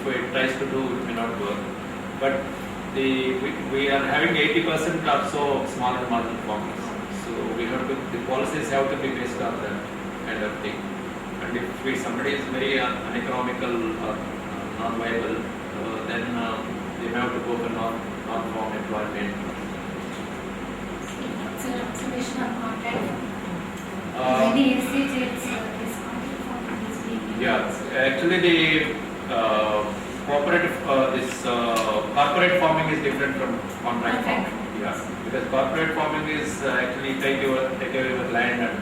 it tries to do, it may not work. But we are having 80% or so small and marginal farmers. So we have to, the policies have to be based on that kind of thing. And if somebody is very uneconomical or non-viable, then they have to go for non-farm employment. What's your observation on contract? Uh, Yeah, actually the corporate farming is different from contract farming. Yeah, because corporate farming is actually take away your land and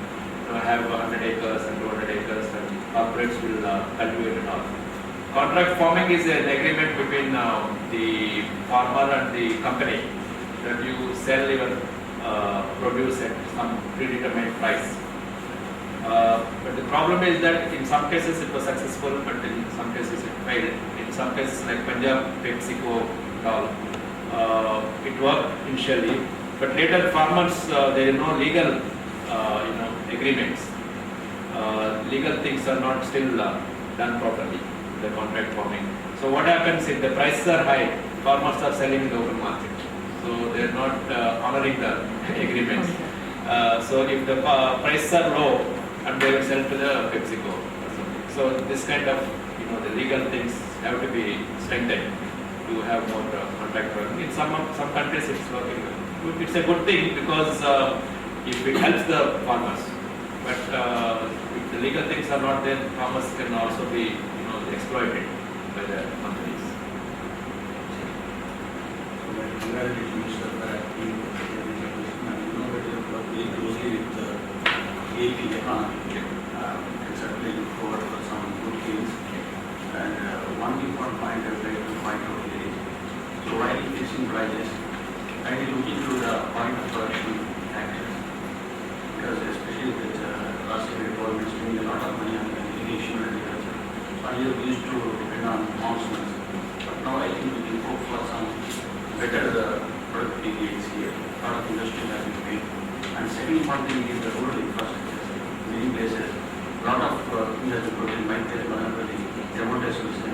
have 100 acres and 200 acres, and corporates will cultivate it all. Contract farming is an agreement between the farmer and the company that you sell your produce at some predetermined price. But the problem is that in some cases it was successful, but in some cases it failed. In some cases like Punjab, PepsiCo, all, it worked initially, but later farmers there is no legal agreements. Legal things are not still done properly in the contract farming. So what happens if the prices are high, farmers are selling in the open market. So they are not honoring the agreements. So if the prices are low, and they will sell to the PepsiCo or something. So this kind of, the legal things have to be strengthened to have more contract farming. In some countries it's working well. It's a good thing because it helps the farmers. But if the legal things are not there, farmers can also be, exploited by the companies. Congratulations, Mr. Parati. You know that you have worked very closely with the AP economy. And certainly look forward for some good things. And one important point I would like to point out here is, so while fixing prices, kindly look into the point of production factors. Because especially with last year government spending a lot of money on irrigation and agriculture. So earlier we used to depend on monsoons. But now I think we can hope for some better productivity gains here. A lot of industry has been made. And second important thing is the rural infrastructure. Many places, a lot of things have been put in my Jamota solution.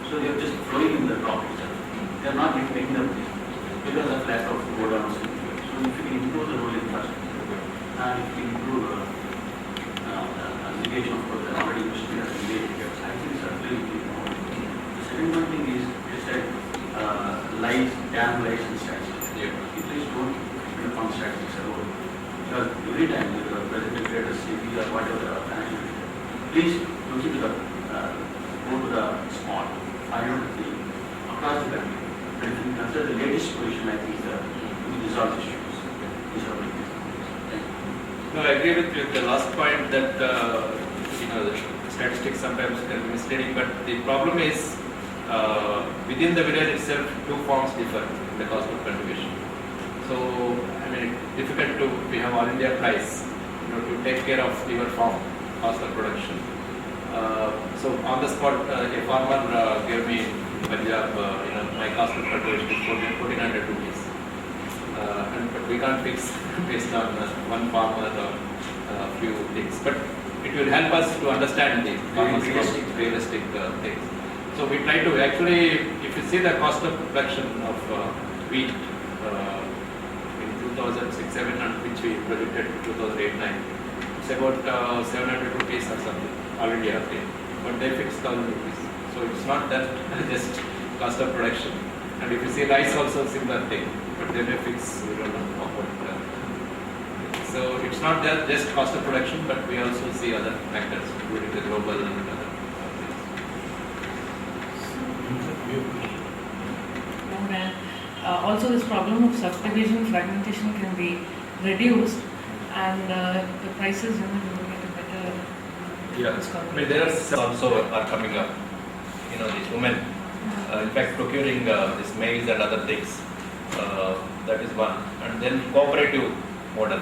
So they are just flowing in the crop itself. They are not making them because of lack of godowns. So if you can improve the rural infrastructure and if you improve the irrigation of course, the already industry has been made, I think certainly will be more. The second one thing is said lies, dam lies and statistics. Please don't depend upon statistics alone. Because every time the president creates a CV or whatever please look into the go to the spot, find out the across the country. But if you consider the latest position, I think we resolve issues. These are my thank you. No, I agree with you. The last point that the statistics sometimes can be misleading, but the problem is within the village itself, two forms differ in the cost of cultivation. So it's difficult to we have all India price, to take care of your farm cost of production. So on the spot, a farmer gave me in Punjab, my cost of cultivation is 1400 rupees. But we can't fix based on one farmer or a few things. But it will help us to understand the realistic things. So we try to actually, if you see the cost of production of wheat in 2006-07 and which we projected to 2008-09, it's about 700 rupees or something already are there. But they fixed 1000 rupees. So it's not that just cost of production. And if you see rice also similar thing, but they may fix, we don't know what. So it's not just cost of production, but we also see other factors, including the global and other things. And also this problem of subdivision fragmentation can be reduced, and the prices will get a better discovery. There are some also are coming up. These women, in fact, procuring this maize and other things. That is one, and then cooperative model,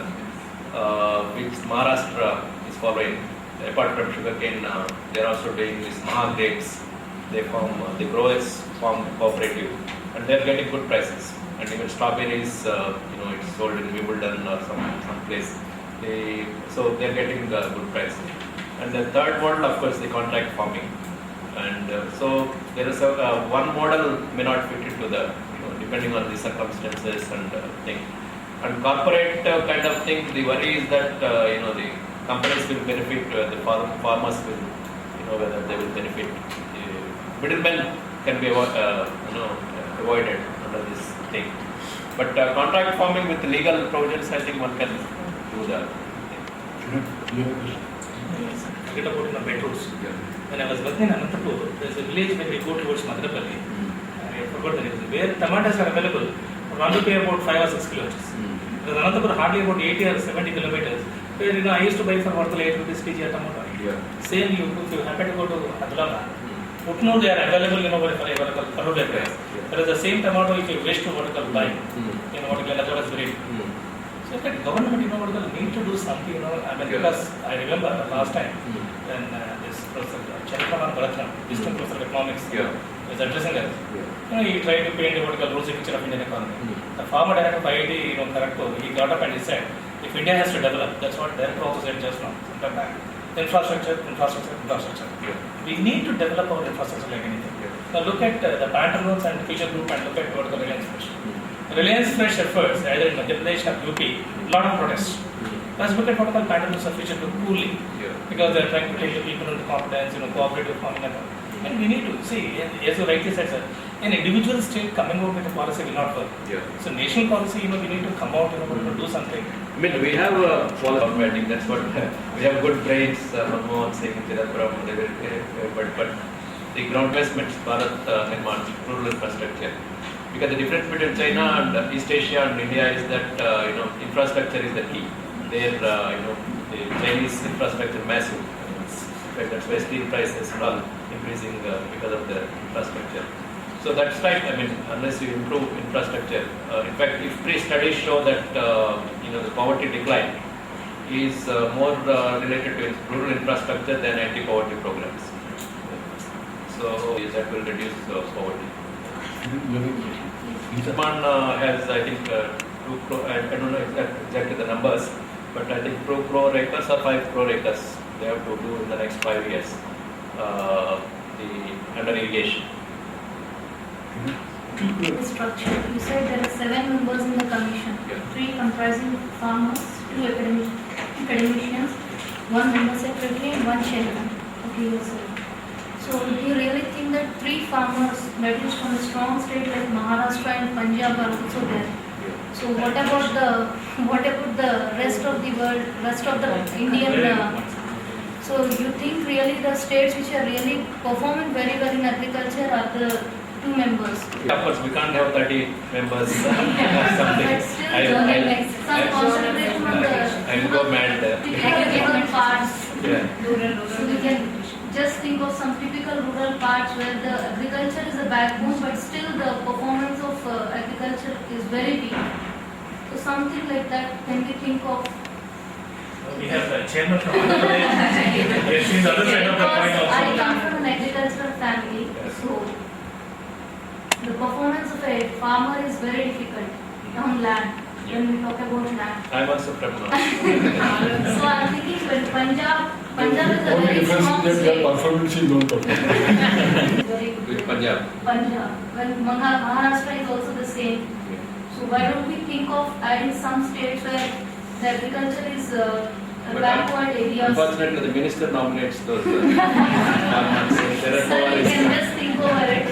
which Maharashtra is following. Apart from sugarcane, they are also doing this Maha grapes. They grow as form cooperative, and they are getting good prices. And even strawberries, it's sold in Wimbledon or some place. So they are getting good prices. And the third model, of course, the contract farming. And so there is one model may not fit into the, depending on the circumstances and thing. And corporate kind of thing, the worry is that the companies will benefit, the farmers will, whether they will benefit. The middlemen can be avoided under this thing. But contract farming with legal provisions, I think one can do that. Forget about the metros. When I was working in Anantapur, there's a village when we go towards Madrapalli. I forgot the name. Where tomatoes are available, one rupee about 5 or 6 kilometers. Because Anantapur hardly about 80 or 70 kilometers. Where I used to buy for 8 rupees kg tomato. Same if you happen to go to Adulama, Putnur they are available, for Karur price. But the same tomato if you wish to buy, Otherwise rate. So the government, need to do something, because I remember last time when this Professor Chandrakaran Bharatnam, Distant Professor of Economics, was addressing us. He tried to paint a rosy picture of Indian economy. The former director of IIT, Kharagpur, he got up and he said, if India has to develop, that's what their also said just now, sometime back. Infrastructure. We need to develop our infrastructure like anything. Now look at the Pantaloons and Future Group and look at what the Reliance Fresh. Reliance Fresh efforts, either in Madhya Pradesh or UP, lot of protests. Let's look at what called Pantaloons and Future Group coolly, because they are trying to take the people into confidence, cooperative farming and all. And we need to see, as you rightly said, sir, an individual state coming out with a policy will not work. So national policy, we need to come out, to do something. I mean, we have a policy, I think that's what we have good brains, Manmohan Singh, Chidambaram, but the ground investments, Bharat Nirman, rural infrastructure. Because the difference between China and East Asia and India is that infrastructure is the key. There, the Chinese infrastructure massive. That's why steel prices are all increasing because of the infrastructure. So that's right. I mean, unless you improve infrastructure, in fact, if studies show that the poverty decline is more related to rural infrastructure than anti-poverty programs. So that will reduce poverty. One has, I think, 2 crore, I don't know exactly the numbers, but I think 2 crore acres or 5 crore acres they have to do in the next 5 years, the under irrigation. The structure, you said there are 7 members in the commission, 3 comprising farmers, 2 academicians, 1 member secretary and 1 chairman. Okay, yes, sir. So do you really think that 3 farmers, that is from a strong state like Maharashtra and Punjab, are also there? So what about the rest of the world, rest of the Indian? So you think really the states which are really performing very well in agriculture are the 2 members? Of course, we can't have 30 members. But still, some concentration on the I'll go mad. rural parts. Yeah. So we can just think of some typical rural parts where the agriculture is a backbone, but still the performance of agriculture is very weak. So something like that, can we think of? We have the chairman from Andhra Pradesh. Yes, she's the other side of the point I also. come from an agricultural family, so the performance of a farmer is very difficult on land. When we talk about land. I'm also from So I'm thinking when Punjab is a Only very difference strong is that their state. performance is not performance. Very good. with Punjab. Punjab. When Maharashtra is also the same. So why don't we think of adding some states where the agriculture is But backward areas? Unfortunately, the minister nominates those farmers. Sharad So Pawar we is can just think over it.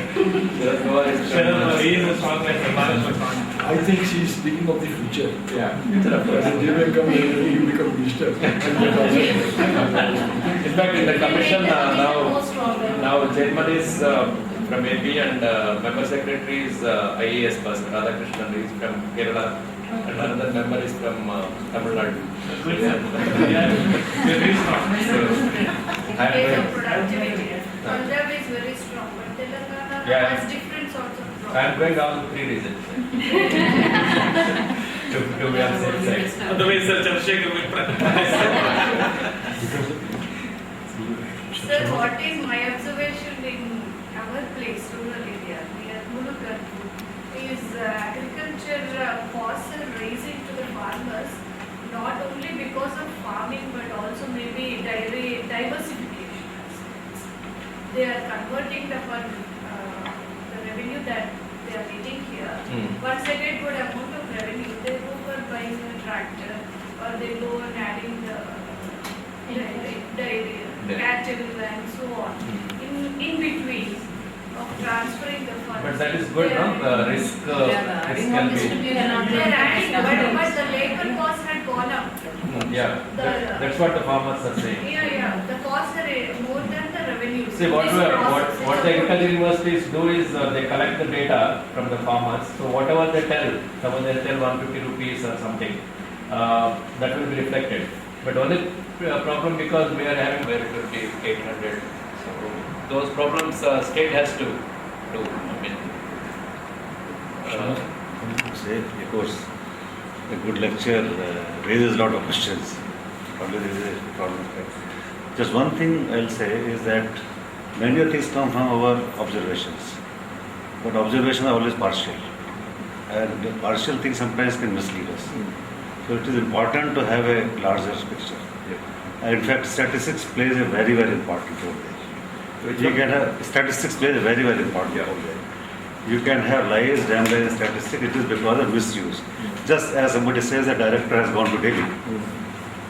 Sharad Pawar is Sharad, from, he is a strong man, Maharashtra strong. I think she is thinking of the future. yeah, future of course. When they will come, he will become minister. In fact, in the commission More stronger. now chairman is from AP and member secretary is IAS person, Radhakrishnan is from Kerala and another member is from Tamil Nadu. Good. Yeah, they're very strong. Punjab is very strong, but Telangana Yeah. has different sorts of I problems. am going all 3 reasons. to be on safe side. Otherwise, Sir Chandrasekhar will Sir, what is my observation in our place, rural area, near Mulugar, is agriculture costs are rising to the farmers, not only because of farming, but also maybe diversification aspects. they are converting the fund, the revenue that they are getting here. Once they get good amount of revenue, they go for buying a tractor or they go and adding the dairy, cattle and so on. In between of transferring the funds. But that is good, They no? are- Risk adding can more be. distribution on They are adding, but the labor cost had gone up. Yeah, that's what the farmers are saying. Yeah, the costs are more than the revenue. See, what the agriculture universities do is they collect the data from the farmers. So whatever they tell, suppose they tell 150 rupees or something, that will be reflected. But only problem because we are having where it will be 800. So those problems state has to do. I mean, Say, of course, a good lecture raises a lot of questions. Probably there is a problem. Just one thing I'll say is that many of things come from our observations, but observations are always partial, and the partial things sometimes can mislead us. So it is important to have a larger picture. And in fact, statistics plays a very, very important role there. You can have statistics plays a very, very important role there. You can have lies, damn lies in statistics. It is because of misuse. Just as somebody says the director has gone to Delhi.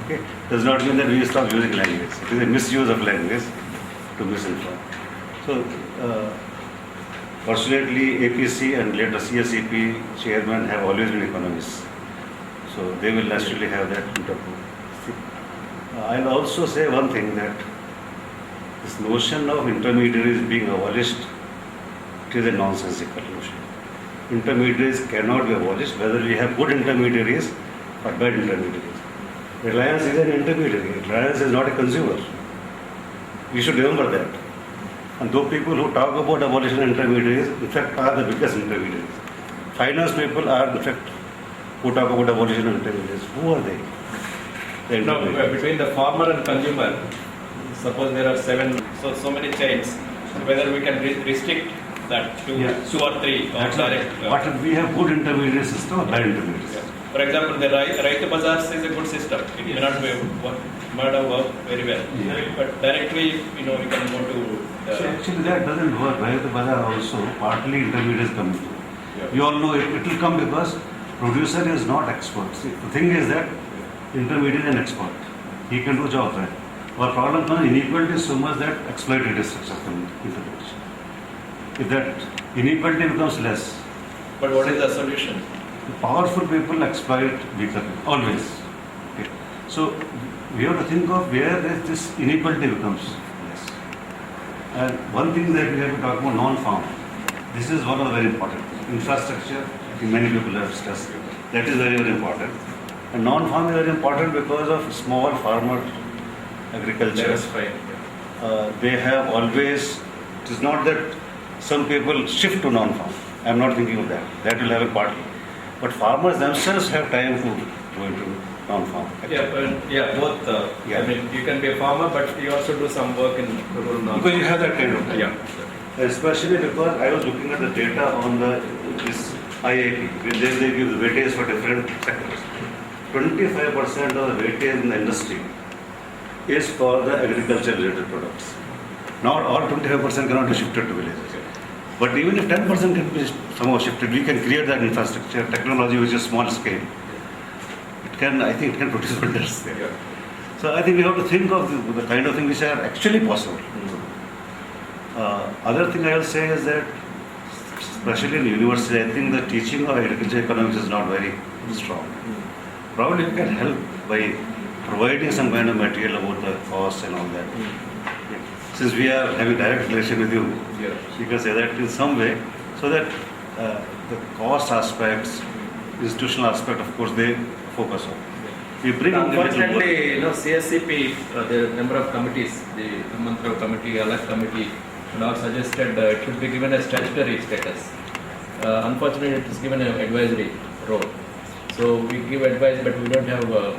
Okay, does not mean that we stop using language. It is a misuse of language to misinform. So, fortunately, APC and later CSEP chairman have always been economists. So they will naturally have that interpret. I'll also say one thing, that this notion of intermediaries being abolished, it is a nonsensical notion. Intermediaries cannot be abolished, whether we have good intermediaries or bad intermediaries. Reliance is an intermediary. Reliance is not a consumer. We should remember that. And those people who talk about abolition of intermediaries, in fact, are the biggest intermediaries. Finance people are, in fact, who talk about abolition of intermediaries. Who are they? The no, intermediaries. between the farmer and consumer, suppose there are 7, so many chains, whether we can restrict that to Yeah. 2 or 3 or That's direct. But we have good intermediate system or bad intermediate Yeah. system. For example, the right to bazaars is a good system. It may not be might have worked very well, Yeah. but directly, you can go to. So actually that doesn't work. Right? The bazaar also partly intermediaries come through. Yeah. You all know it will come because producer is not expert. See, the thing is that intermediate is an expert. He can do job right. Our problem comes inequality so much that exploitative structure comes into picture. If that inequality becomes less, But what is the solution? the powerful people exploit weaker people, always. Okay. So we have to think of where this inequality becomes less. And one thing that we have to talk about non-farm. This is one of the very important things. Infrastructure, I think many people have stressed. That is very, very important. And non-farm is very important because of small farmer agriculture. That's fine. They have always, it is not that some people shift to non-farm. I am not thinking of that. That will happen partly. But farmers themselves have time to go into non-farm. Both. Yeah. I mean, you can be a farmer, but you also do some work in rural non. Because you have that kind of. Yeah. Especially because I was looking at the data on this IIP, which they give the weightage for different sectors. 25% of the weightage in the industry is for the agriculture-related products. Not all 25% cannot be shifted to villages. But even if 10% can be somehow shifted, we can create that infrastructure, technology which is small scale. I think it can produce wonders there. Yeah. So I think we have to think of the kind of things which are actually possible. Other thing I will say is that, especially in university, I think the teaching of agriculture economics is not very strong. Probably we can help by providing some kind of material about the cost and all that. Since we are having direct relation with you, Yeah. you can say that in some way, so that the cost aspects, institutional aspect, of course, they focus on. We bring in a little more. Unfortunately, CSCP, the number of committees, the Mantra committee, Alak committee, and all suggested it should be given a statutory status. Unfortunately, it is given an advisory role. So we give advice, but we don't have, the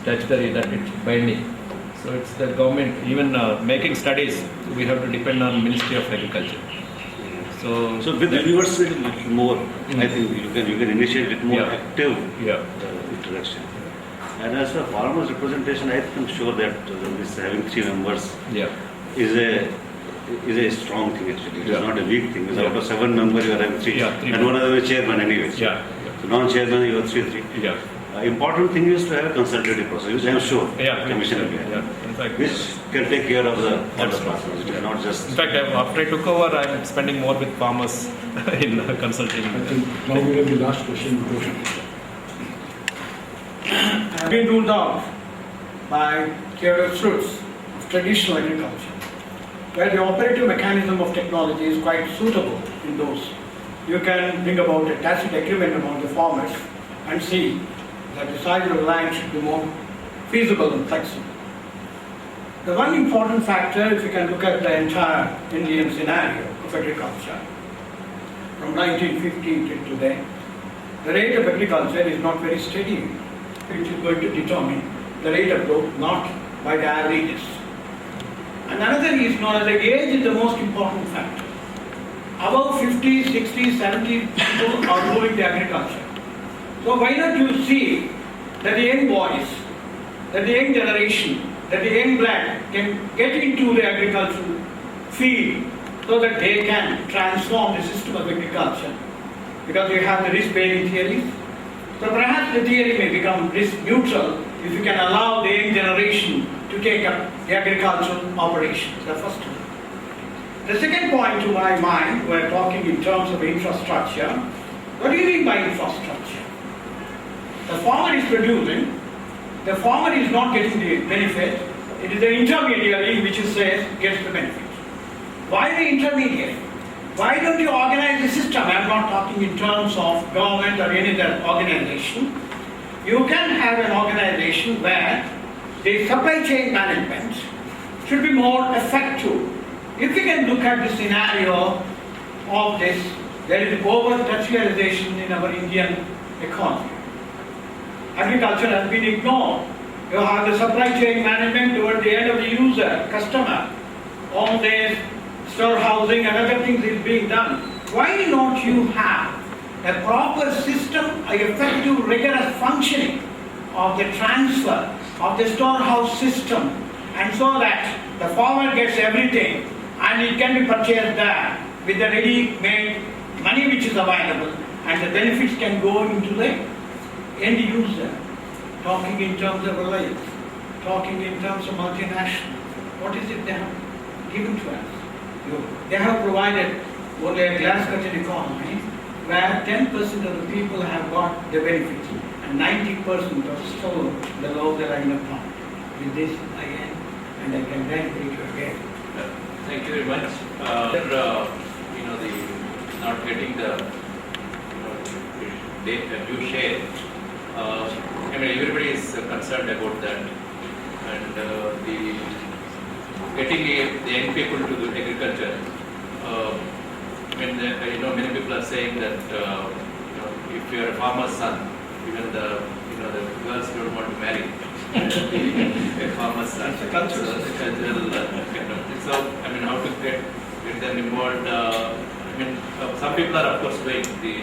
statutory that it's binding. So it's the government, even making studies, we have to depend on Ministry of Agriculture. So with the university, a little more, I think you can initiate it more Yeah. active Yeah. interaction. And as for farmers' representation, I'm sure that these having 3 members, Yeah. is a strong thing actually. It is Yeah. not a weak thing. Because Yeah. out of 7 members, you are having 3. Yeah, 3 And one of them is chairman anyway. Yeah. So non-chairman, you have 3. Yeah. Important thing is to have a consultative process, which I am sure Yeah. Commissioner will have, Yeah. In fact, which can take care of all the That's process. It is not just. in fact, after I took over, I'm spending more with farmers in consulting. I think now we have the last question. Have been ruled out by Theodore Fruits of traditional agriculture, where the operative mechanism of technology is quite suitable in those. You can bring about a tacit agreement among the farmers and see that the size of the land should be more feasible and flexible. The one important factor, if you can look at the entire Indian scenario of agriculture, from 1950 till today, the rate of agriculture is not very steady, which is going to determine the rate of growth, not by the averages. And another is known as the age is the most important factor. Above 50, 60, 70 people are moving to agriculture. So why not you see that the young boys, that the young generation, that the young blood can get into the agricultural field so that they can transform the system of agriculture. Because you have the risk-bearing theories. So perhaps the theory may become risk neutral if you can allow the young generation to take up the agricultural operations. The first one. The second point to my mind, we're talking in terms of infrastructure. What do you mean by infrastructure? The farmer is producing, the farmer is not getting the benefit, it is the intermediary which you say gets the benefit. Why the intermediary? Why don't you organize the system? I'm not talking in terms of government or any other organization. You can have an organization where the supply chain management should be more effective. If you can look at the scenario of this, there is over-tertiarization in our Indian economy. Agriculture has been ignored. You have the supply chain management toward the end of the user, customer. All this storehousing and other things is being done. Why not you have a proper system, an effective, rigorous functioning of the transfer of the storehouse system, and so that the farmer gets everything and it can be purchased there with the ready-made money which is available, and the benefits can go into the end user. Talking in terms of Reliance, talking in terms of multinational. What is it they have given to us? They have provided only a glass cutting economy where 10% of the people have got the benefits and 90% are still below the line of poverty. With this I end, and I can then reach you again. Thank you very much. The not getting the due share. Everybody is concerned about that, and the getting the young people to the agriculture. Many people are saying that if you are a farmer's son, even the girls don't want to marry a farmer's son. It's a cultural So how to get them involved? Some people are of course doing the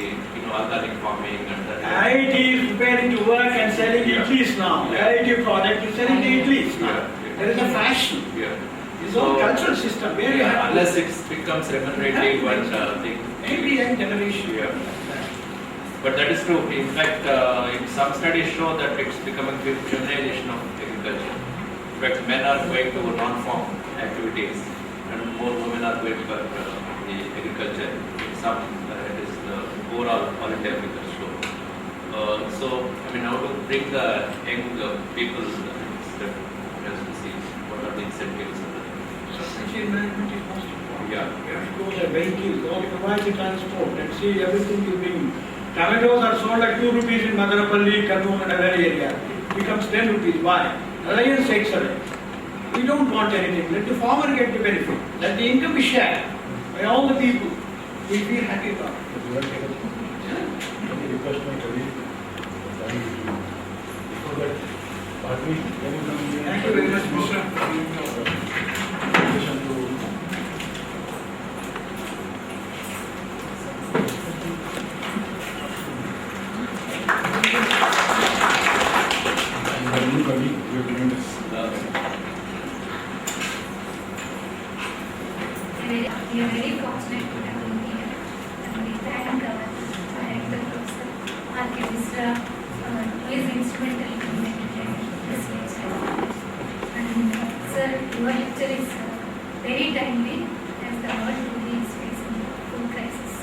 organic farming and that. IT is preparing to work and selling idlis now. IT product is selling idlis now. Yeah. There is a fashion. Yeah. It's all cultural system. Where you have Unless it becomes remunerative and thing. maybe young generation. Yeah. But that is true. In fact, some studies show that it's becoming feminization of agriculture. In fact, men are going to non-farm activities and more women are going for the agriculture. In some, it is the overall all India figure show. How to bring the young people just to see what are the incentives. Supply chain management is most important. Yeah. You have to go to vehicles, or you provide the transport and see everything is being. Tomatoes are sold at 2 rupees in Madarapalli, Kannur and other area. It becomes 10 rupees. Why? Reliance takes away. We don't want anything. Let the farmer get the benefit. Let the income be shared by all the people. We feel happy about it. Request my colleague. Before that, Bharti, can you come here? Thank you very much, Mr. Presentation to and the new colleague, you have given us. fortunate to have him here. And we thank our director, Professor R.K. Misra, who is instrumental in making this lecture. And sir, your lecture is very timely as the world today is facing food crisis.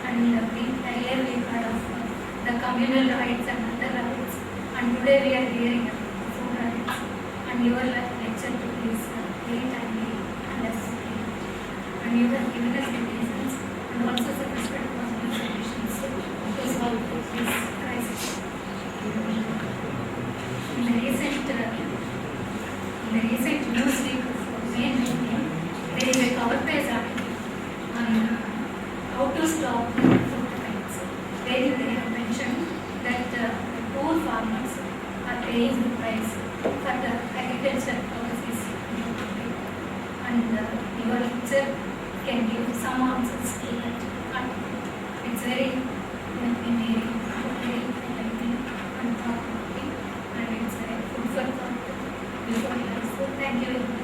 And we earlier we heard of the communal rights and other rights, and today we are hearing about food rights. And your lecture today is very timely and necessary. And you have given us the reasons and also suggested possible solutions to solve this crisis. In the recent news week of May 19, there is a cover page article on how to stop food crimes, where they have mentioned that poor farmers are paying the price for the agriculture policies. And your lecture can give some answers to that. And it's very enlightening and thought-provoking, and it's a food for thought before life. So thank you very much.